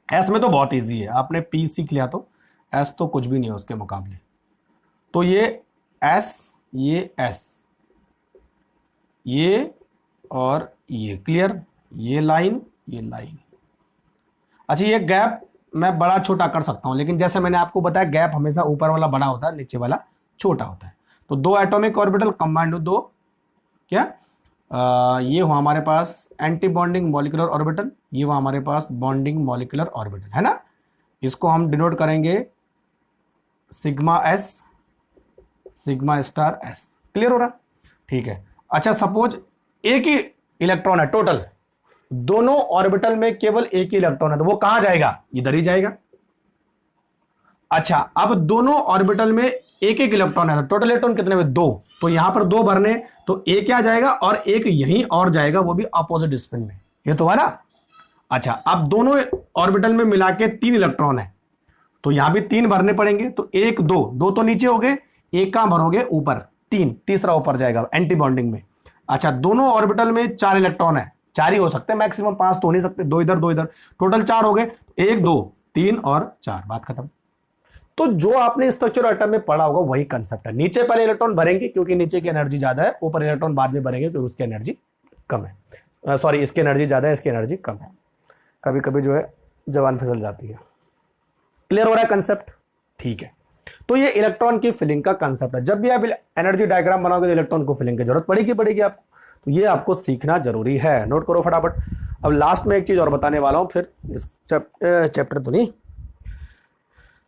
एस में तो बहुत इजी है, आपने पी सीख लिया, तो एस तो कुछ भी नहीं है उसके मुकाबले। तो ये एस, ये एस, ये और ये, क्लियर, ये लाइन, ये लाइन। अच्छा ये गैप मैं बड़ा छोटा कर सकता हूं, लेकिन जैसे मैंने आपको बताया गैप हमेशा ऊपर वाला बड़ा होता है, नीचे वाला छोटा होता है। तो 2 एटॉमिक ऑर्बिटल कंबाइंड हो, 2 क्या, ये हुआ हमारे पास एंटी बॉन्डिंग मॉलिक्यूलर ऑर्बिटल, ये हुआ हमारे पास बॉन्डिंग मॉलिक्यूलर ऑर्बिटल, है ना। इसको हम डिनोट करेंगे sigma S, sigma star S, clear हो रहा, ठीक है। अच्छा सपोज एक ही इलेक्ट्रॉन है टोटल, दोनों ऑर्बिटल में केवल एक ही इलेक्ट्रॉन है, तो वो कहां जाएगा, इधर ही जाएगा। अच्छा अब दोनों ऑर्बिटल में एक एक इलेक्ट्रॉन है, टोटल इलेक्ट्रॉन कितने में, 2, तो यहां पर 2 भरने, तो एक क्या जाएगा और एक यहीं और जाएगा, वो भी अपोजिट स्पिन में, ये तो है ना। अच्छा अब दोनों ऑर्बिटल में मिला के 3 इलेक्ट्रॉन है, तो यहां भी 3 भरने पड़ेंगे, तो 1 2 2 तो नीचे हो गए, एक कहां भरोगे, ऊपर, 3, तीसरा ऊपर जाएगा एंटी बॉन्डिंग में। अच्छा दोनों ऑर्बिटल में 4 इलेक्ट्रॉन है, 4 ही हो सकते हैं मैक्सिमम, 5 तो हो नहीं सकते, 2 इधर 2 इधर, टोटल 4 हो गए, 1 2 3 और 4, बात खत्म। तो जो आपने स्ट्रक्चर एटम में पढ़ा होगा वही कंसेप्ट है, नीचे पहले इलेक्ट्रॉन भरेंगे क्योंकि नीचे की एनर्जी ज्यादा है, ऊपर इलेक्ट्रॉन बाद में भरेंगे क्योंकि उसकी एनर्जी कम है, सॉरी इसकी एनर्जी ज्यादा है, इसकी एनर्जी कम है, कभी कभी जो है जवान फिसल जाती है, क्लियर हो रहा है कंसेप्ट, ठीक है। तो ये इलेक्ट्रॉन की फिलिंग का कंसेप्ट है, जब भी आप एनर्जी डायग्राम बनाओगे तो इलेक्ट्रॉन को फिलिंग की जरूरत पड़ेगी आपको, तो ये आपको सीखना जरूरी है, नोट करो फटाफट। अब लास्ट में एक चीज और बताने वाला हूं, फिर इस चैप्टर तो नहीं,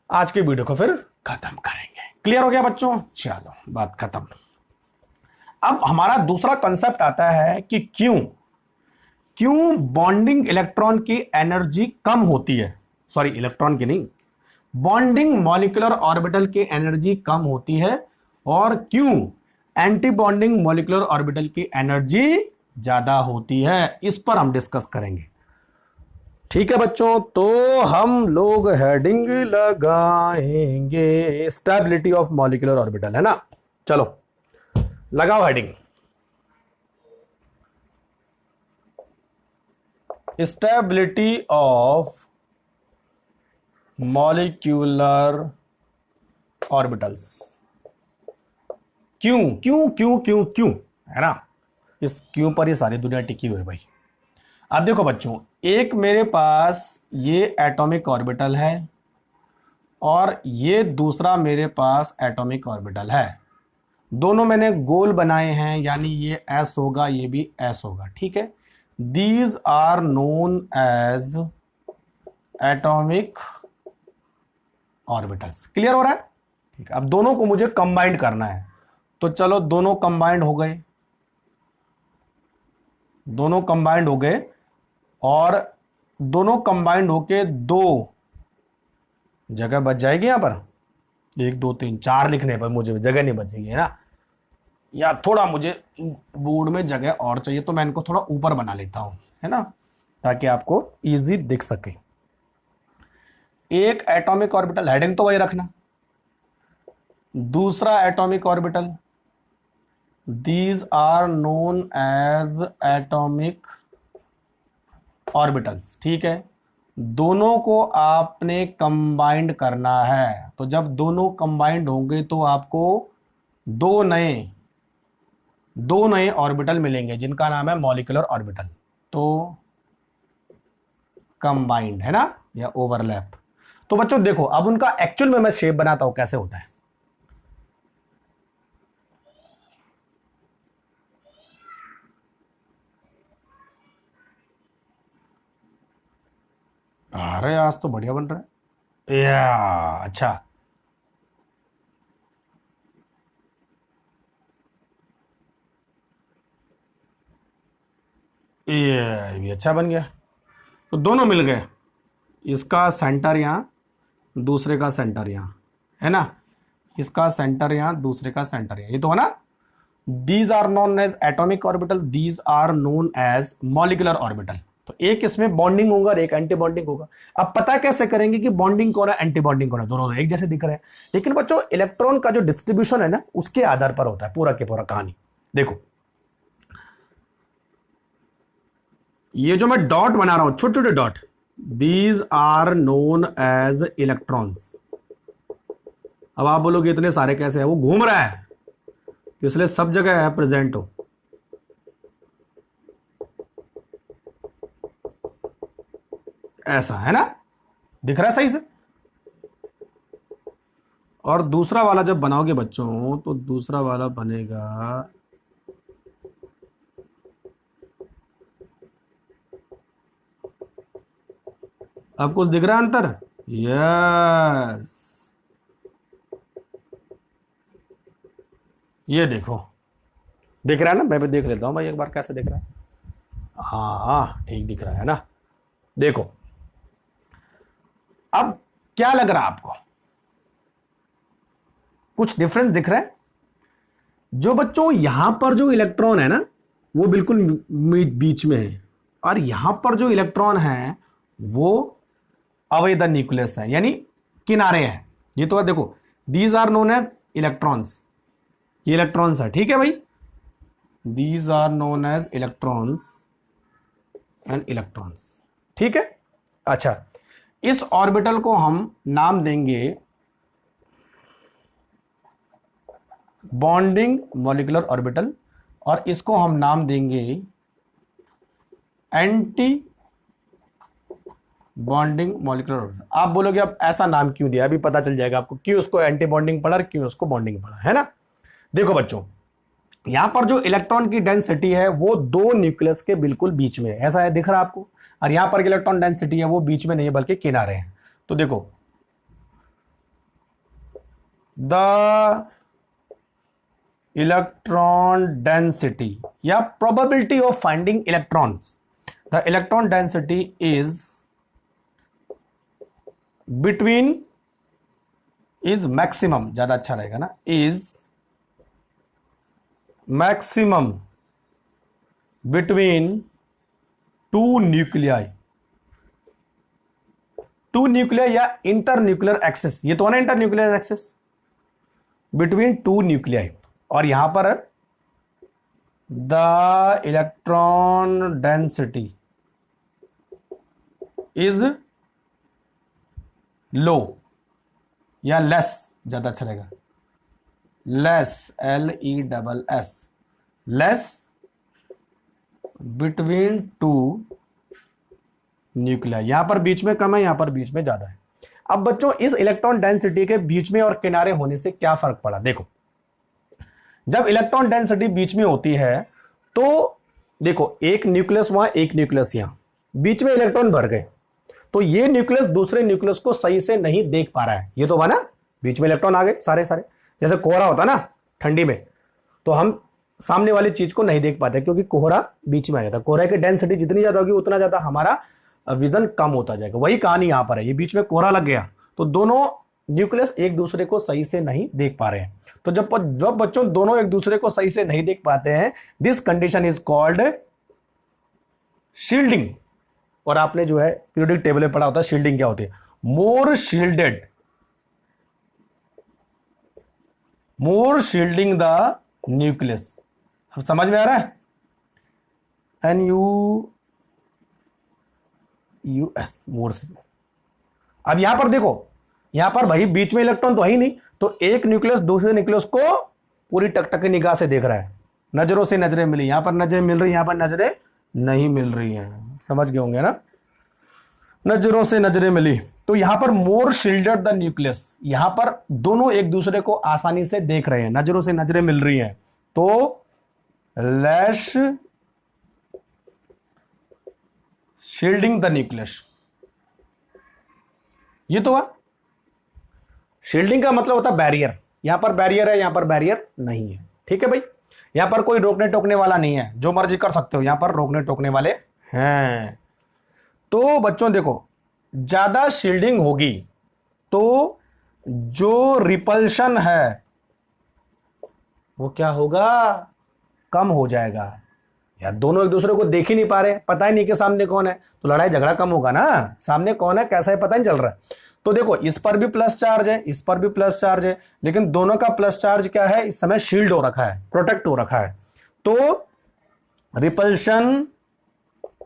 आज की वीडियो को फिर खत्म करेंगे, क्लियर हो गया बच्चों, चलो बात खत्म। अब हमारा दूसरा कंसेप्ट आता है कि क्यों बॉन्डिंग इलेक्ट्रॉन की एनर्जी कम होती है, सॉरी इलेक्ट्रॉन की नहीं, बॉन्डिंग मॉलिक्यूलर ऑर्बिटल की एनर्जी कम होती है, और क्यों एंटी बॉन्डिंग मॉलिक्यूलर ऑर्बिटल की एनर्जी ज्यादा होती है, इस पर हम डिस्कस करेंगे, ठीक है बच्चों। तो हम लोग हेडिंग लगाएंगे स्टेबिलिटी ऑफ मॉलिक्यूलर ऑर्बिटल, है ना, चलो लगाओ heading, stability of molecular orbitals. क्यों क्यों क्यों क्यों क्यों, है ना, इस क्यों पर ये सारी दुनिया टिकी हुई है भाई। अब देखो बच्चों, एक मेरे पास ये एटॉमिक ऑर्बिटल है और ये दूसरा मेरे पास एटॉमिक ऑर्बिटल है, दोनों मैंने गोल बनाए हैं, यानी ये एस होगा, ये भी एस होगा, ठीक है। These are known as atomic orbitals. Clear हो रहा है? ठीक है, अब दोनों को मुझे कंबाइंड करना है, तो चलो दोनों कंबाइंड हो गए, दोनों कंबाइंड हो गए, और दोनों कंबाइंड होके दो जगह बच जाएगी यहां पर, 1 2 3 4 लिखने पर मुझे जगह नहीं बचेगी, है ना। या थोड़ा मुझे बोर्ड में जगह और चाहिए, तो मैं इनको थोड़ा ऊपर बना लेता हूं, है ना, ताकि आपको इजी दिख सके। एक एटॉमिक ऑर्बिटल, हेडिंग तो वही रखना, दूसरा atomic orbital, these are known as atomic orbitals, ठीक है। दोनों को आपने कंबाइंड करना है, तो जब दोनों कंबाइंड होंगे तो आपको दो नए ऑर्बिटल मिलेंगे, जिनका नाम है मॉलिक्यूलर ऑर्बिटल। तो कंबाइंड है ना, या ओवरलैप। तो बच्चों देखो, अब उनका एक्चुअल में मैं शेप बनाता हूं कैसे होता है। अरे आज तो बढ़िया बन रहा है, या अच्छा, ये भी अच्छा बन गया। तो दोनों मिल गए, इसका सेंटर यहां, दूसरे का सेंटर यहां, है ना, इसका सेंटर यहां, दूसरे का सेंटर यहां, ये तो है ना। These are known as atomic orbital, these are known as molecular orbital. तो एक इसमें बॉन्डिंग होगा और एक एंटी बॉन्डिंग होगा। अब पता कैसे करेंगे कि बॉन्डिंग कौन है, एंटी बॉन्डिंग कौन है? दोनों एक जैसे दिख रहे हैं, लेकिन बच्चों इलेक्ट्रॉन का जो डिस्ट्रीब्यूशन है ना, उसके आधार पर होता है पूरा के पूरा कहानी। देखो ये जो मैं डॉट बना रहा हूं, छोटे छोटे dot, these are known as electrons. अब आप बोलोगे इतने सारे कैसे है, वो घूम रहा है, तो इसलिए सब जगह है प्रेजेंट हो। ऐसा है ना, दिख रहा है सही से। और दूसरा वाला जब बनाओगे बच्चों, तो दूसरा वाला बनेगा, अब कुछ दिख रहा है अंतर? यस, ये देखो, दिख रहा है ना, मैं भी देख लेता हूं भाई एक बार कैसे दिख रहा है। हाँ ठीक दिख रहा है ना। देखो अब क्या लग रहा है आपको, कुछ डिफरेंस दिख रहा है? जो बच्चों यहां पर जो इलेक्ट्रॉन है ना, वो बिल्कुल बीच में है, और यहां पर जो इलेक्ट्रॉन है वो अवैध न्यूक्लियस है, यानी किनारे हैं। ये तो देखो, these are known as electrons, ये इलेक्ट्रॉन्स है, ठीक है भाई, these are known as electrons and electrons, ठीक है। अच्छा, इस ऑर्बिटल को हम नाम देंगे बॉन्डिंग मॉलिक्यूलर ऑर्बिटल, और इसको हम नाम देंगे एंटी बॉन्डिंग मॉलिक्यूलर ऑर्बिटल। आप बोलोगे अब ऐसा नाम क्यों दिया, अभी पता चल जाएगा आपको क्यों उसको एंटी बॉन्डिंग पड़ा और क्यों उसको बॉन्डिंग पड़ा, है ना। देखो बच्चों, यहां पर जो इलेक्ट्रॉन की डेंसिटी है वो दो न्यूक्लियस के बिल्कुल बीच में है, ऐसा है, दिख रहा है आपको। और यहां पर इलेक्ट्रॉन डेंसिटी है वो बीच में नहीं है बल्कि किनारे हैं। तो देखो, द इलेक्ट्रॉन डेंसिटी या probability of finding electrons, the electron density is between, is maximum, ज्यादा अच्छा रहेगा ना, is maximum between two nuclei, two nuclear या इंटर न्यूक्लियर एक्सिस, ये तो है ना inter nuclear axis, between two nuclei. और यहां पर the electron density is low या लेस, ज्यादा अच्छा रहेगा, less, LESS, less between two nuclear. यहां पर बीच में कम है, यहां पर बीच में ज्यादा है। अब बच्चों, इस इलेक्ट्रॉन डेंसिटी के बीच में और किनारे होने से क्या फर्क पड़ा? देखो, जब इलेक्ट्रॉन डेंसिटी बीच में होती है तो देखो, एक न्यूक्लियस वहां, एक न्यूक्लियस यहां, बीच में इलेक्ट्रॉन भर गए, तो ये न्यूक्लियस दूसरे न्यूक्लियस को सही से नहीं देख पा रहा है। ये तो हुआ ना, बीच में इलेक्ट्रॉन आ गए सारे सारे, जैसे कोहरा होता ना ठंडी में, तो हम सामने वाली चीज को नहीं देख पाते क्योंकि कोहरा बीच में आ जाता है। कोहरा की डेंसिटी जितनी ज्यादा होगी उतना ज्यादा हमारा विजन कम होता जाएगा। वही कहानी यहां पर है, ये बीच में कोहरा लग गया तो दोनों न्यूक्लियस एक दूसरे को सही से नहीं देख पा रहे हैं। तो जब बच्चों दोनों एक दूसरे को सही से नहीं देख पाते हैं, this condition is called shielding. और आपने जो है पीरियोडिक टेबल में पढ़ा होता है शील्डिंग क्या होती है। मोर शील्डिंग द न्यूक्लियस। अब समझ में आ रहा है, NUUS मोर। अब यहां पर देखो, यहां पर भाई बीच में इलेक्ट्रॉन तो है ही नहीं, तो एक न्यूक्लियस दूसरे न्यूक्लियस को पूरी टकटकी निगाह से देख रहा है। नजरों से नजरें मिली, यहां पर नजरें मिल रही, यहां पर नजरें नहीं मिल रही हैं। समझ गए होंगे ना, नजरों से नजरें मिली। तो यहां पर मोर शील्डेड द न्यूक्लियस, यहां पर दोनों एक दूसरे को आसानी से देख रहे हैं, नजरों से नजरें मिल रही हैं, तो लैश शील्डिंग द न्यूक्लियस। ये तो है शील्डिंग का मतलब होता है बैरियर। यहां पर बैरियर है, यहां पर बैरियर नहीं है। ठीक है भाई, यहां पर कोई रोकने टोकने वाला नहीं है, जो मर्जी कर सकते हो, यहां पर रोकने टोकने वाले हैं। तो बच्चों देखो, ज्यादा शील्डिंग होगी तो जो रिपल्शन है वो क्या होगा, कम हो जाएगा। यार दोनों एक दूसरे को देख ही नहीं पा रहे, पता ही नहीं कि सामने कौन है, तो लड़ाई झगड़ा कम होगा ना। सामने कौन है कैसा है पता नहीं चल रहा है। तो देखो, इस पर भी प्लस चार्ज है, इस पर भी प्लस चार्ज है, लेकिन दोनों का प्लस चार्ज क्या है, इस समय शील्ड हो रखा है, प्रोटेक्ट हो रखा है। तो रिपल्शन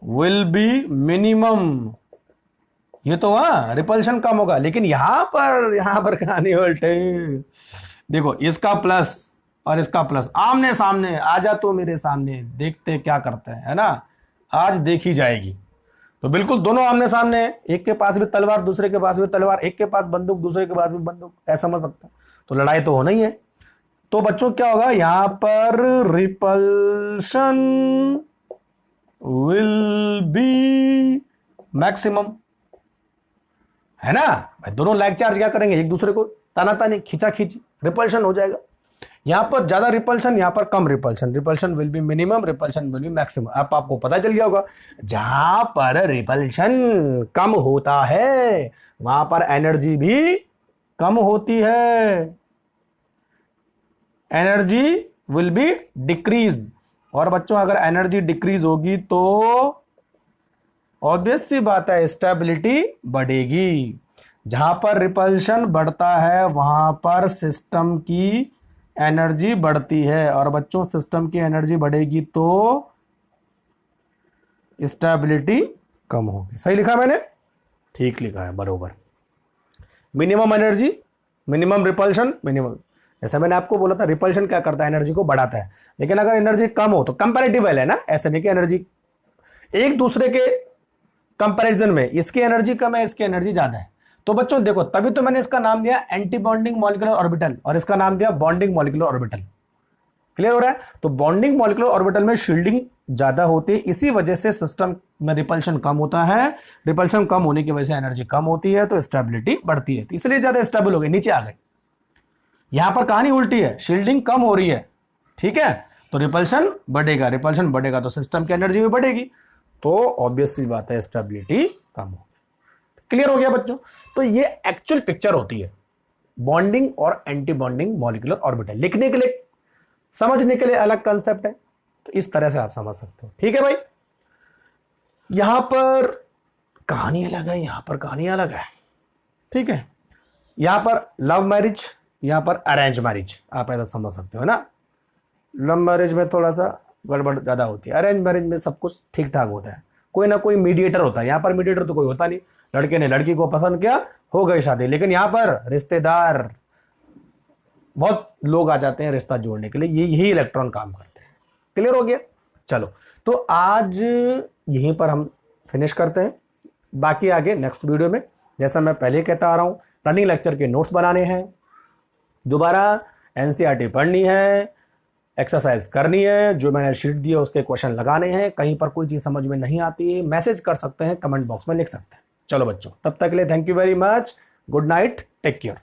विल बी मिनिमम। ये तो हाँ, रिपल्शन कम होगा, लेकिन यहां पर कहानी उल्टे। देखो, इसका प्लस और इसका प्लस आमने सामने, आ जा तो मेरे सामने, देखते क्या करते हैं, है ना, आज देखी जाएगी। तो बिल्कुल दोनों आमने सामने हैं, एक के पास भी तलवार दूसरे के पास भी तलवार, एक के पास बंदूक दूसरे के पास भी बंदूक, ऐसा समझ सकते हैं। तो लड़ाई तो होना ही है। तो बच्चों क्या होगा, यहां पर रिपल्शन विल बी मैक्सिमम, है ना भाई। दोनों लाइक चार्ज क्या करेंगे, एक दूसरे को तानातानी खींचा खींची, रिपल्शन हो जाएगा। यहां पर ज्यादा रिपल्शन, यहां पर कम repulsion, repulsion will be minimum, repulsion will be maximum. आपको पता चल गया होगा, जहां पर रिपल्शन कम होता है वहां पर एनर्जी भी कम होती है, एनर्जी विल बी डिक्रीज। और बच्चों अगर एनर्जी डिक्रीज होगी तो ऑब्वियस सी बात है स्टेबिलिटी बढ़ेगी। जहां पर रिपल्शन बढ़ता है वहां पर सिस्टम की एनर्जी बढ़ती है, और बच्चों सिस्टम की एनर्जी बढ़ेगी तो स्टेबिलिटी कम होगी। सही लिखा मैंने, ठीक लिखा है, बरोबर। Minimum energy, minimum repulsion, minimum. जैसे मैंने आपको बोला था रिपल्शन क्या करता है, एनर्जी को बढ़ाता है। लेकिन अगर एनर्जी कम हो तो कंपैरेटिव है ना, ऐसे नहीं कि एनर्जी एक दूसरे के कंपैरिजन में इसकी एनर्जी कम है, इसकी एनर्जी ज्यादा है। तो बच्चों देखो, तभी तो मैंने इसका नाम दिया एंटी बॉन्डिंग मॉलिक्यूलर ऑर्बिटल, और इसका नाम दिया बॉन्डिंग मॉलिक्यूलर ऑर्बिटल। क्लियर हो रहा है। तो बॉन्डिंग मॉलिक्यूलर ऑर्बिटल में शील्डिंग ज्यादा होती है, इसी वजह से सिस्टम में रिपल्शन कम होता है। रिपल्शन कम होने की वजह से एनर्जी कम होती है, तो स्टेबिलिटी बढ़ती है, तो इसलिए ज्यादा स्टेबल हो गई, नीचे आ गए। यहां पर कहानी उल्टी है, शील्डिंग कम हो रही है, ठीक है, तो रिपल्शन बढ़ेगा, रिपल्शन बढ़ेगा तो सिस्टम की एनर्जी भी बढ़ेगी, तो ऑब्वियस सी बात है स्टेबिलिटी कम होगी। क्लियर हो गया बच्चों। तो ये एक्चुअल पिक्चर होती है बॉन्डिंग और एंटी बॉन्डिंग मॉलिक्यूलर ऑर्बिटल। लिखने के लिए, समझने के लिए अलग कंसेप्ट है, तो इस तरह से आप समझ सकते हो। ठीक है भाई, यहां पर कहानी अलग है, यहां पर कहानी अलग है, ठीक है। यहां पर लव मैरिज, यहां पर अरेंज मैरिज, आप ऐसा समझ सकते हो ना। लव मैरिज में थोड़ा सा गड़बड़ ज्यादा होती है, अरेंज मैरिज में सब कुछ ठीक ठाक होता है, कोई ना कोई मीडिएटर होता है। यहां पर मीडिएटर तो कोई होता नहीं, लड़के ने लड़की को पसंद किया, हो गई शादी। लेकिन यहां पर रिश्तेदार, बहुत लोग आ जाते हैं रिश्ता जोड़ने के लिए, यही इलेक्ट्रॉन काम करते हैं। क्लियर हो गया। चलो, तो आज यहीं पर हम फिनिश करते हैं, बाकी आगे नेक्स्ट वीडियो में, जैसा मैं पहले कहता आ रहा हूं, रनिंग लेक्चर के नोट्स बनाने हैं, दोबारा एनसीईआरटी पढ़नी है, एक्सरसाइज करनी है, जो मैंने शीट दी है उसके क्वेश्चन लगाने हैं। कहीं पर कोई चीज़ समझ में नहीं आती है मैसेज कर सकते हैं, कमेंट बॉक्स में लिख सकते हैं। चलो बच्चों, तब तक के लिए thank you very much, good night, take care.